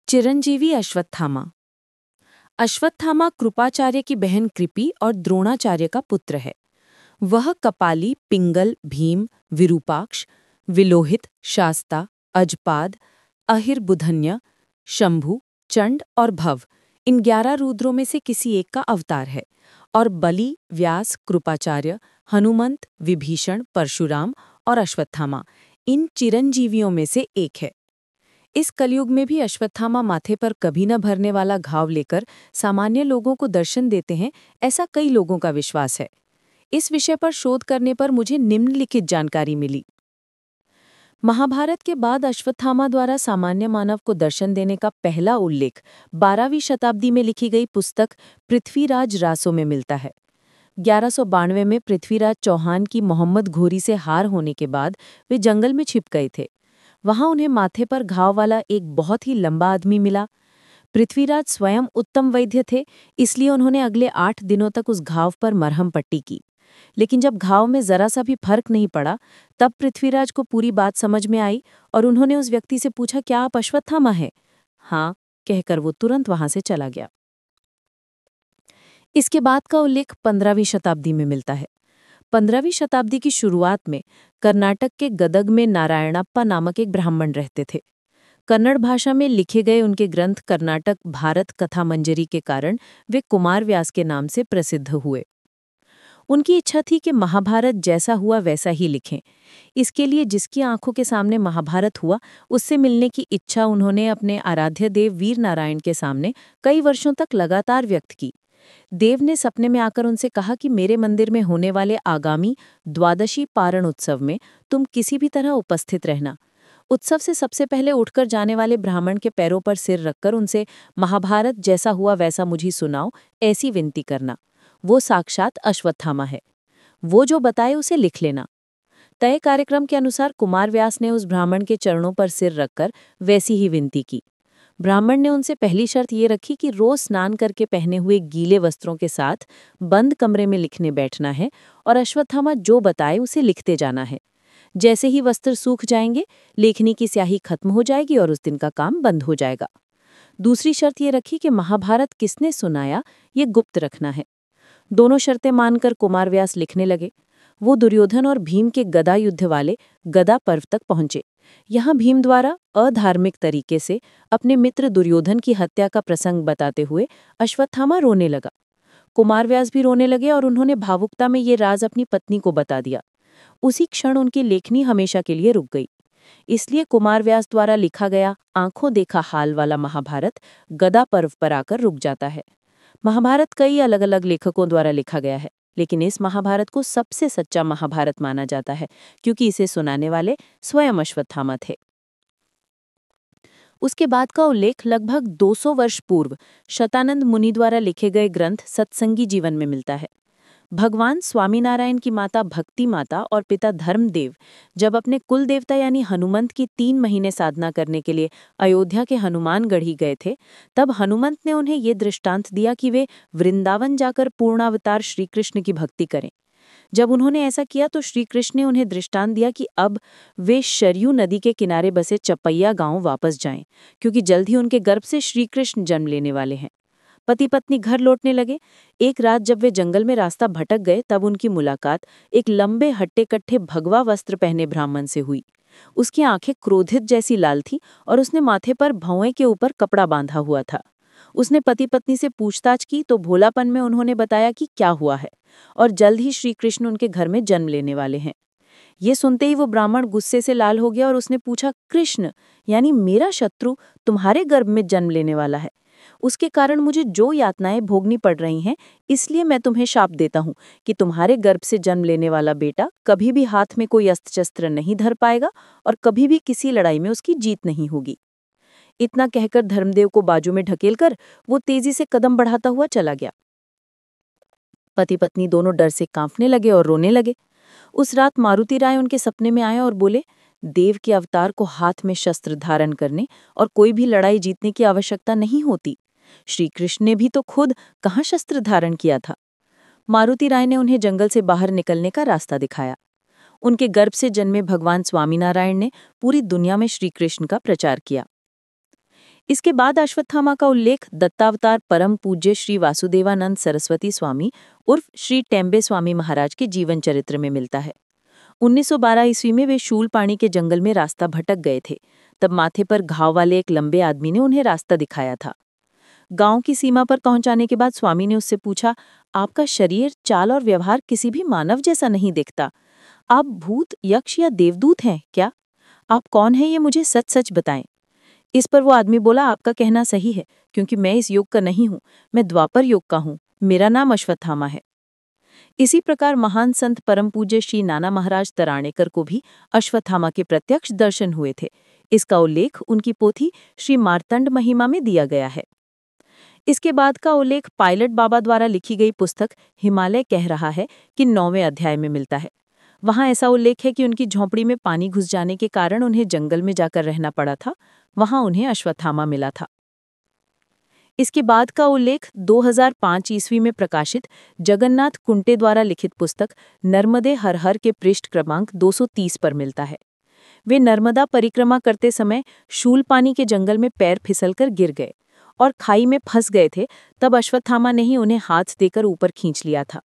चिरंजीवी अश्वत्थामा। अश्वत्थामा कृपाचार्य की बहन कृपि और द्रोणाचार्य का पुत्र है। वह कपाली, पिंगल, भीम, विरूपाक्ष, विलोहित, शास्ता, अजपाद, अहिर्बुधन्य, शंभु, चंड और भव इन 11 रुद्रों में से किसी एक का अवतार है और बलि, व्यास, कृपाचार्य, हनुमंत, विभीषण, परशुराम और अश्वत्थामा इन चिरंजीवियों में से एक है। इस कलयुग में भी अश्वत्थामा माथे पर कभी न भरने वाला घाव लेकर सामान्य लोगों को दर्शन देते हैं, ऐसा कई लोगों का विश्वास है। इस विषय पर शोध करने पर मुझे निम्नलिखित जानकारी मिली। महाभारत के बाद अश्वत्थामा द्वारा सामान्य मानव को दर्शन देने का पहला उल्लेख 12वीं शताब्दी में लिखी गई पुस्तक पृथ्वीराज रासो में मिलता है। 1192 में पृथ्वीराज चौहान की मोहम्मद घोरी से हार होने के बाद वे जंगल में छिप गए थे। वहां उन्हें माथे पर घाव वाला एक बहुत ही लंबा आदमी मिला। पृथ्वीराज स्वयं उत्तम वैद्य थे, इसलिए उन्होंने अगले 8 दिनों तक उस घाव पर मरहम पट्टी की। लेकिन जब घाव में जरा सा भी फर्क नहीं पड़ा, तब पृथ्वीराज को पूरी बात समझ में आई और उन्होंने उस व्यक्ति से पूछा, क्या आप अश्वत्थामा हैं? हाँ कहकर वो तुरंत वहां से चला गया। इसके बाद का उल्लेख 15वीं शताब्दी में मिलता है। 15वीं शताब्दी की शुरुआत में कर्नाटक के गदग में नारायणप्पा नामक एक ब्राह्मण रहते थे। कन्नड़ भाषा में लिखे गए उनके ग्रंथ कर्नाटक भारत कथा मंजरी के कारण वे कुमार व्यास के नाम से प्रसिद्ध हुए। उनकी इच्छा थी कि महाभारत जैसा हुआ वैसा ही लिखें। इसके लिए जिसकी आंखों के सामने महाभारत हुआ, उससे मिलने की इच्छा उन्होंने अपने आराध्य देव वीर नारायण के सामने कई वर्षों तक लगातार व्यक्त की। देव ने सपने में आकर उनसे कहा कि मेरे मंदिर में होने वाले आगामी द्वादशी पारण उत्सव में तुम किसी भी तरह उपस्थित रहना। उत्सव से सबसे पहले उठकर जाने वाले ब्राह्मण के पैरों पर सिर रखकर उनसे महाभारत जैसा हुआ वैसा मुझे सुनाओ, ऐसी विनती करना। वो साक्षात अश्वत्थामा है। वो जो बताए उसे लिख लेना। तय कार्यक्रम के अनुसार कुमार व्यास ने उस ब्राह्मण के चरणों पर सिर रखकर वैसी ही विनती की। ब्राह्मण ने उनसे पहली शर्त ये रखी कि रोज स्नान करके पहने हुए गीले वस्त्रों के साथ बंद कमरे में लिखने बैठना है और अश्वत्थामा जो बताए उसे लिखते जाना है। जैसे ही वस्त्र सूख जाएंगे, लेखनी की स्याही खत्म हो जाएगी और उस दिन का काम बंद हो जाएगा। दूसरी शर्त ये रखी कि महाभारत किसने सुनाया ये गुप्त रखना है। दोनों शर्तें मानकर कुमार व्यास लिखने लगे। वो दुर्योधन और भीम के गदा युद्ध वाले गदा पर्व तक पहुंचे। यहाँ भीम द्वारा अधार्मिक तरीके से अपने मित्र दुर्योधन की हत्या का प्रसंग बताते हुए अश्वत्थामा रोने लगा। कुमार व्यास भी रोने लगे और उन्होंने भावुकता में ये राज अपनी पत्नी को बता दिया। उसी क्षण उनकी लेखनी हमेशा के लिए रुक गई। इसलिए कुमार व्यास द्वारा लिखा गया आंखों देखा हाल वाला महाभारत गदा पर्व पर आकर रुक जाता है। महाभारत कई अलग अलग लेखकों द्वारा लिखा गया है, लेकिन इस महाभारत को सबसे सच्चा महाभारत माना जाता है, क्योंकि इसे सुनाने वाले स्वयं अश्वत्थामा थे। उसके बाद का उल्लेख लगभग 200 वर्ष पूर्व शतानंद मुनि द्वारा लिखे गए ग्रंथ सत्संगी जीवन में मिलता है। भगवान स्वामीनारायण की माता भक्ति माता और पिता धर्मदेव जब अपने कुल देवता यानी हनुमंत की 3 महीने साधना करने के लिए अयोध्या के हनुमानगढ़ी गए थे, तब हनुमंत ने उन्हें ये दृष्टांत दिया कि वे वृंदावन जाकर पूर्णावतार श्री कृष्ण की भक्ति करें। जब उन्होंने ऐसा किया तो श्री कृष्ण ने उन्हें दृष्टांत दिया कि अब वे शरयू नदी के किनारे बसे चपैया गांव वापस जाएं, क्योंकि जल्द ही उनके गर्भ से श्री कृष्ण जन्म लेने वाले हैं। पति पत्नी घर लौटने लगे। एक रात जब वे जंगल में रास्ता भटक गए, तब उनकी मुलाकात एक लंबे हट्टे कट्टे भगवा वस्त्र पहने ब्राह्मण से हुई। उसकी आंखें क्रोधित जैसी लाल थी और उसने माथे पर भौएं के ऊपर कपड़ा बांधा हुआ था। उसने पति पत्नी से पूछताछ की तो भोलापन में उन्होंने बताया कि क्या हुआ है और जल्द ही श्री कृष्ण उनके घर में जन्म लेने वाले हैं। ये सुनते ही वो ब्राह्मण गुस्से से लाल हो गया और उसने पूछा, कृष्ण यानी मेरा शत्रु तुम्हारे गर्भ में जन्म लेने वाला है, उसके कारण मुझे जो यातनाएं भोगनी पड़ रही हैं, इसलिए मैं तुम्हें शाप देता हूं कि तुम्हारे गर्भ से जन्म लेने वाला बेटा कभी भी हाथ में कोई अस्त्र शस्त्र नहीं धर पाएगा और कभी भी किसी लड़ाई में उसकी जीत नहीं होगी। इतना कहकर धर्मदेव को बाजू में ढकेलकर वो तेजी से कदम बढ़ाता हुआ चला गया। पति पत्नी दोनों डर से कांपने लगे और रोने लगे। उस रात मारुति राय उनके सपने में आए और बोले, देव के अवतार को हाथ में शस्त्र धारण करने और कोई भी लड़ाई जीतने की आवश्यकता नहीं होती। श्री कृष्ण ने भी तो खुद कहाँ शस्त्र धारण किया था। मारुति राय ने उन्हें जंगल से बाहर निकलने का रास्ता दिखाया। उनके गर्भ से जन्मे भगवान स्वामीनारायण ने पूरी दुनिया में श्री कृष्ण का प्रचार किया। इसके बाद अश्वत्थामा का उल्लेख दत्तावतार परम पूज्य श्री वासुदेवानंद सरस्वती स्वामी उर्फ श्री टेम्बे स्वामी महाराज के जीवन चरित्र में मिलता है। 1912 ईस्वी में वे शूलपाणी के जंगल में रास्ता भटक गए थे। तब माथे पर घाव वाले एक लंबे आदमी ने उन्हें रास्ता दिखाया था। गांव की सीमा पर पहुंचाने के बाद स्वामी ने उससे पूछा, आपका शरीर, चाल और व्यवहार किसी भी मानव जैसा नहीं दिखता। आप भूत, यक्ष या देवदूत हैं क्या? आप कौन हैं, ये मुझे सच सच बताएं। इस पर वो आदमी बोला, आपका कहना सही है, क्योंकि मैं इस युग का नहीं हूँ, मैं द्वापर युग का हूँ। मेरा नाम अश्वत्थामा है। इसी प्रकार महान संत परम पूज्य श्री नाना महाराज तराणेकर को भी अश्वत्थामा के प्रत्यक्ष दर्शन हुए थे। इसका उल्लेख उनकी पोथी श्री मार्तंड महिमा में दिया गया है। इसके बाद का उल्लेख पायलट बाबा द्वारा लिखी गई पुस्तक हिमालय कह रहा है कि 9वें अध्याय में मिलता है। वहां ऐसा उल्लेख है कि उनकी झोंपड़ी में पानी घुस जाने के कारण उन्हें जंगल में जाकर रहना पड़ा था। वहां उन्हें अश्वत्थामा मिला था। इसके बाद का उल्लेख 2005 ईस्वी में प्रकाशित जगन्नाथ कुंटे द्वारा लिखित पुस्तक नर्मदे हर हर के पृष्ठ क्रमांक 230 पर मिलता है। वे नर्मदा परिक्रमा करते समय शूलपानी के जंगल में पैर फिसलकर गिर गए और खाई में फंस गए थे। तब अश्वत्थामा ने ही उन्हें हाथ देकर ऊपर खींच लिया था।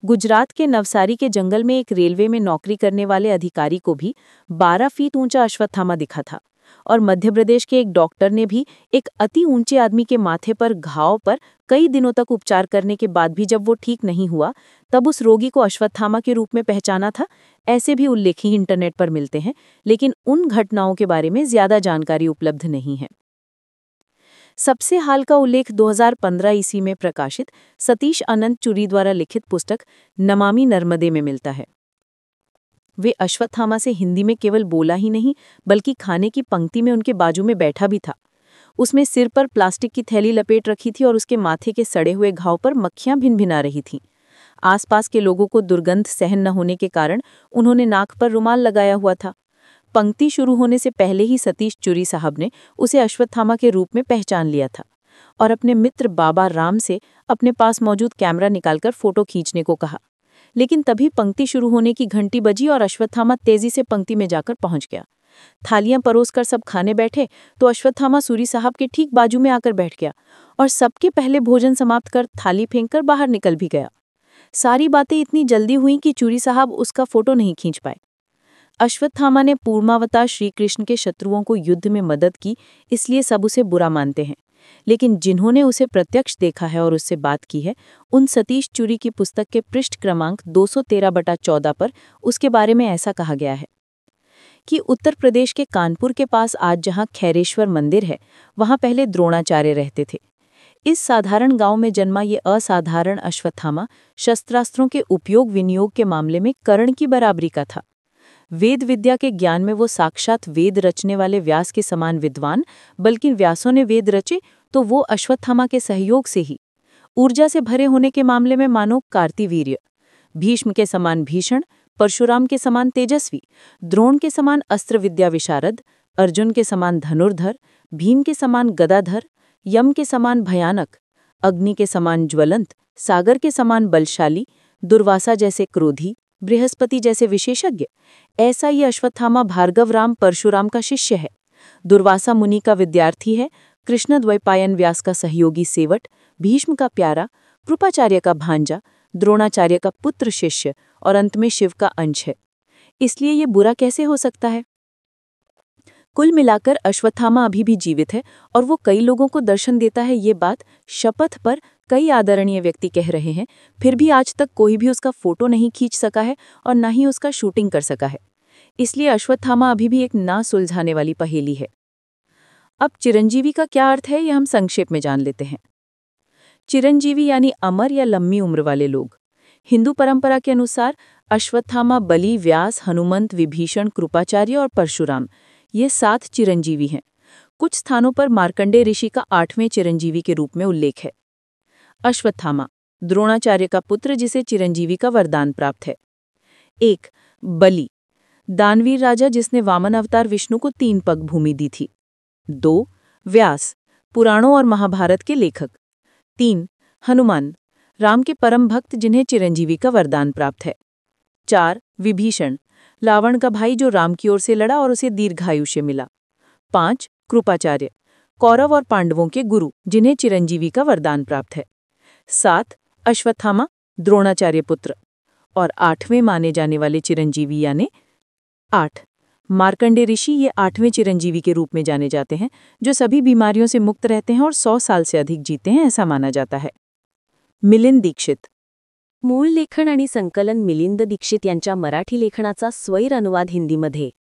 गुजरात के नवसारी के जंगल में एक रेलवे में नौकरी करने वाले अधिकारी को भी 12 फीट ऊंचा अश्वत्थामा दिखा था। और मध्य प्रदेश के एक डॉक्टर ने भी एक अति ऊंचे आदमी के माथे पर घाव पर कई दिनों तक उपचार करने के बाद भी जब वो ठीक नहीं हुआ, तब उस रोगी को अश्वत्थामा के रूप में पहचाना था। ऐसे भी उल्लेख ही इंटरनेट पर मिलते हैं, लेकिन उन घटनाओं के बारे में ज्यादा जानकारी उपलब्ध नहीं है। सबसे हाल का उल्लेख 2015 ईस्वी में प्रकाशित सतीश अनंत चुरी द्वारा लिखित पुस्तक नमामि नर्मदे में मिलता है। वे अश्वत्थामा से हिंदी में केवल बोला ही नहीं, बल्कि खाने की पंक्ति में उनके बाजू में बैठा भी था। उसमें सिर पर प्लास्टिक की थैली लपेट रखी थी और उसके माथे के सड़े हुए घाव पर मक्खियां भिनभिना रही थीं। आसपास के लोगों को दुर्गंध सहन न होने के कारण उन्होंने नाक पर रुमाल लगाया हुआ था। पंक्ति शुरू होने से पहले ही सतीश चुरी साहब ने उसे अश्वत्थामा के रूप में पहचान लिया था और अपने मित्र बाबा राम से अपने पास मौजूद कैमरा निकालकर फोटो खींचने को कहा। लेकिन तभी पंक्ति शुरू होने की घंटी बजी और अश्वत्थामा तेजी से पंक्ति में जाकर पहुंच गया। थालियां परोसकर सब खाने बैठे तो अश्वत्थामा सूरी साहब के ठीक बाजू में आकर बैठ गया और सबके पहले भोजन समाप्त कर थाली फेंककर बाहर निकल भी गया। सारी बातें इतनी जल्दी हुई कि चूरी साहब उसका फोटो नहीं खींच पाए। अश्वत्थामा ने पूर्वावतार श्री कृष्ण के शत्रुओं को युद्ध में मदद की, इसलिए सब उसे बुरा मानते हैं। लेकिन जिन्होंने उसे प्रत्यक्ष देखा है और उससे बात की है, उन सतीश चुरी की पुस्तक के पृष्ठ क्रमांक 213/14 पर उसके बारे में ऐसा कहा गया है कि उत्तर प्रदेश के कानपुर के पास आज जहां खैरेश्वर मंदिर है, वहां पहले द्रोणाचार्य रहते थे। इस साधारण गांव में जन्मा ये असाधारण अश्वत्थामा शस्त्रास्त्रों के उपयोग विनियोग के मामले में कर्ण की बराबरी का था। वेद विद्या के ज्ञान में वो साक्षात वेद रचने वाले व्यास के समान विद्वान, बल्कि व्यासों ने वेद रचे तो वो अश्वत्थामा के सहयोग से ही। ऊर्जा से भरे होने के मामले में मानो कार्तिवीर्य, भीष्म के समान भीषण, परशुराम के समान तेजस्वी, द्रोण के समान अस्त्र विद्या विशारद, अर्जुन के समान धनुर्धर, भीम के समान गदाधर, यम के समान भयानक, अग्नि के समान ज्वलंत, सागर के समान बलशाली, दुर्वासा जैसे क्रोधी, बृहस्पति जैसे विशेषज्ञ। ऐसा ये अश्वत्थामा भार्गव राम परशुराम का शिष्य है, दुर्वासा मुनि का विद्यार्थी है, कृष्ण द्वैपायन व्यास का सहयोगी सेवट, भीष्म का प्यारा, कृपाचार्य का भांजा, द्रोणाचार्य का पुत्र शिष्य और अंत में शिव का अंश है। इसलिए ये बुरा कैसे हो सकता है? कुल मिलाकर अश्वत्थामा अभी भी जीवित है और वो कई लोगों को दर्शन देता है। ये बात शपथ पर कई आदरणीय व्यक्ति कह रहे हैं। फिर भी आज तक कोई भी उसका फोटो नहीं खींच सका है और ना ही उसका शूटिंग कर सका है। इसलिए अश्वत्थामा अभी भी एक ना सुलझाने वाली पहेली है। अब चिरंजीवी का क्या अर्थ है, यह हम संक्षेप में जान लेते हैं। चिरंजीवी यानी अमर या लंबी उम्र वाले लोग। हिंदू परंपरा के अनुसार अश्वत्थामा, बलि, व्यास, हनुमंत, विभीषण, कृपाचार्य और परशुराम ये 7 चिरंजीवी हैं। कुछ स्थानों पर मार्कंडेय ऋषि का 8वें चिरंजीवी के रूप में उल्लेख है। अश्वत्थामा, द्रोणाचार्य का पुत्र जिसे चिरंजीवी का वरदान प्राप्त है। 1. बलि, दानवीर राजा जिसने वामन अवतार विष्णु को 3 पग भूमि दी थी। 2. व्यास, पुराणों और महाभारत के लेखक। 3. हनुमान, राम के परम भक्त जिन्हें चिरंजीवी का वरदान प्राप्त है। 4. विभीषण, रावण का भाई जो राम की ओर से लड़ा और उसे दीर्घायुष्य मिला। 5. कृपाचार्य, कौरव और पांडवों के गुरु जिन्हें चिरंजीवी का वरदान प्राप्त है। 7. अश्वत्थामा, द्रोणाचार्य पुत्र। और 8वें माने जाने वाले चिरंजीवी यानी 8. मार्कंडेय ऋषि ये 8वें चिरंजीवी के रूप में जाने जाते हैं, जो सभी बीमारियों से मुक्त रहते हैं और 100 साल से अधिक जीते हैं ऐसा माना जाता है। मिलिंद दीक्षित। मूळ लेखन आणि संकलन मिलिंद दीक्षित यांच्या मराठी लेखनाचा स्वैर अनुवाद हिंदीमध्ये